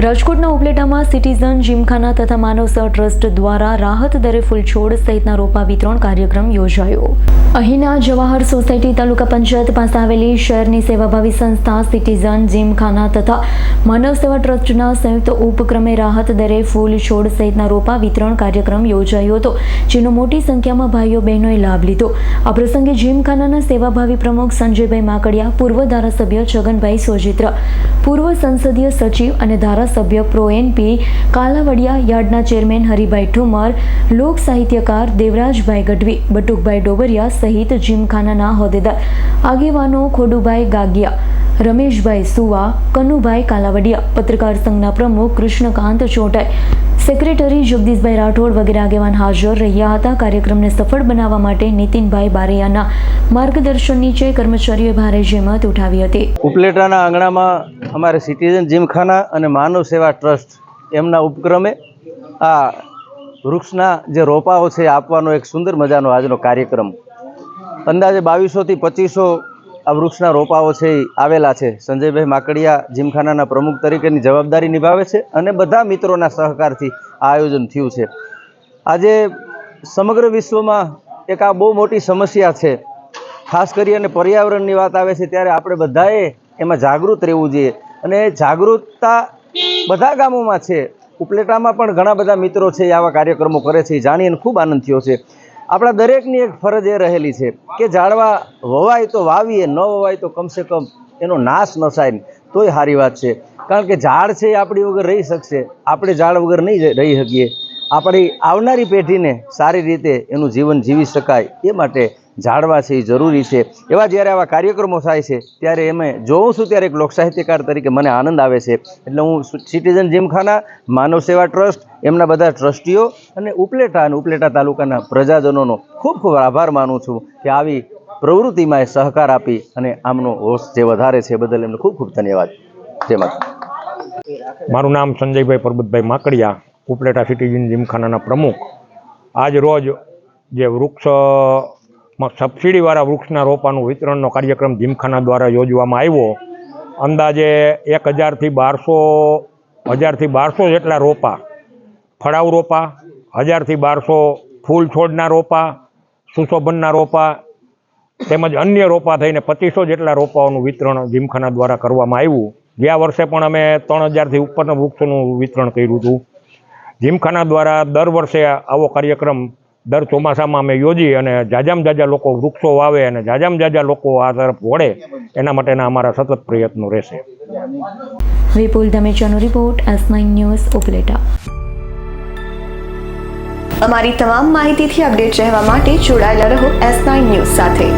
રાજકોટના ઉપલેટામાં સિટીઝન જીમખાના તથા માનવ સેવા ટ્રસ્ટ દ્વારા રાહત દરે ફૂલછોડ સહિતના રોપા વિતરણ કાર્યક્રમ યોજાયો। અહીંના જવાહર સોસાયટી તાલુકા પંચાયત પાસે આવેલી શહેરની સેવાભાવી સંસ્થા સિટીઝન જીમખાના તથા માનવ સેવા ટ્રસ્ટના સંયુક્ત ઉપક્રમે રાહત દરે ફૂલછોડ સહિતના રોપા વિતરણ કાર્યક્રમ યોજાયો હતો, જેનો મોટી સંખ્યામાં ભાઈઓ બહેનોએ લાભ લીધો। આ પ્રસંગે જીમખાનાના સેવાભાવી પ્રમુખ સંજયભાઈ માકડિયા, પૂર્વ ધારાસભ્ય છગનભાઈ સોજિત્રા, પૂર્વ સંસદીય સચિવ અને સભ્ય પ્રો એનપી કાલાવડિયા, યાર્ડના ચેરમેન હરિભાઈ ઠુમર, લોક સાહિત્યકાર દેવરાજભાઈ ગઢવી, બટુકભાઈ ડોબરિયા સહિત જીમખાનાના હોદ્દેદાર આગેવાનો ખોડુભાઈ ગાગિયા, રમેશભાઈ સુવા, કનુભાઈ કાલાવડિયા, પત્રકાર સંઘના પ્રમુખ કૃષ્ણકાંત ચોટાઈ, સેક્રેટરી જગદીશભાઈ રાઠોડ વગેરે આગેવાન હાજર રહ્યા હતા। કાર્યક્રમને સફળ બનાવવા માટે નીતિનભાઈ બારૈયાના માર્ગદર્શન નીચે કર્મચારીઓએ ભારે જહેમત ઉઠાવી હતી। ઉપલેટાના આંગણામાં અમારે સિટીઝન જીમખાના અને માનવ સેવા ટ્રસ્ટ એમના ઉપક્રમે આ વૃક્ષના જે રોપાઓ છે આપવાનો એક સુંદર મજાનો આજનો કાર્યક્રમ, અંદાજે 2200 થી 2500 આ વૃક્ષના રોપાઓ છે એ આવેલા છે। સંજયભાઈ માકડિયા જીમખાનાના પ્રમુખ તરીકેની જવાબદારી નિભાવે છે અને બધા મિત્રોના સહકારથી આ આયોજન થયું છે। આજે સમગ્ર વિશ્વમાં એક આ બહુ મોટી સમસ્યા છે, ખાસ કરી અને પર્યાવરણની વાત આવે છે ત્યારે આપણે બધાએ એમાં જાગૃત રહેવું જોઈએ અને જાગૃતતા બધા ગામોમાં છે। ઉપલેટામાં પણ ઘણા બધા મિત્રો છે આવા કાર્યક્રમો કરે છે, જાણીને ખૂબ આનંદ થયો છે। આપણા દરેકની એક ફરજ એ રહેલી છે કે ઝાડવા વવાય તો વાવીએ, ન વવાય તો કમસે કમ એનો નાશ ન થાય તોય સારી વાત છે, કારણ કે ઝાડ છે એ આપણી વગર રહી શકશે, આપણે ઝાડ વગર નહીં રહી શકીએ। આપણી આવનારી પેઢીને સારી રીતે એનું જીવન જીવી શકાય એ માટે ઝાડવા છે એ જરૂરી છે। એવા જ્યારે આવા કાર્યક્રમો થાય છે ત્યારે એમે જોઉં છું ત્યારે એક લોકસાહિત્યકાર તરીકે મને આનંદ આવે છે। એટલે હું સિટીઝન જીમખાના, માનવ સેવા ટ્રસ્ટ, એમના બધા ટ્રસ્ટીઓ અને ઉપલેટા તાલુકાના પ્રજાજનોનો ખૂબ ખૂબ આભાર માનું છું કે આવી પ્રવૃત્તિમાં એ સહકાર આપી અને આમનો હોશ જે વધારે છે બદલ એમને ખૂબ ખૂબ ધન્યવાદ। જય માતા। મારું નામ સંજયભાઈ પરબતભાઈ માકડિયા, ઉપલેટા સિટીઝન જીમખાનાના પ્રમુખ। આજ રોજ જે વૃક્ષ સબસિડીવાળા વૃક્ષના રોપાનું વિતરણનો કાર્યક્રમ જીમખાના દ્વારા યોજવામાં આવ્યો। અંદાજે 1000 થી 1200 જેટલા રોપા, ફળાઉ રોપા, 1000 થી 1200 ફૂલ છોડના રોપા, સુશોભનના રોપા તેમજ અન્ય રોપા થઈને 2500 જેટલા રોપાઓનું વિતરણ જીમખાના દ્વારા કરવામાં આવ્યું। ગયા વર્ષે પણ અમે 3000 થી ઉપરના વૃક્ષોનું વિતરણ કર્યું હતું। જીમખાના દ્વારા દર વર્ષે આવો કાર્યક્રમ દર ચોમાસામાં અમે યોજી અને જાજામાં જાજા લોકો વૃક્ષો વાવે અને જાજામાં જાજા લોકો આ તરફ વળે એના માટેના અમારા સતત પ્રયત્નો રહેશે। વિપુલ ધમેચાનો રિપોર્ટ, S9 ન્યૂઝ, ઉપલેટા। અમારી તમામ માહિતીથી અપડેટ રહેવા માટે જોડાયેલા રહો S9 ન્યૂઝ સાથે।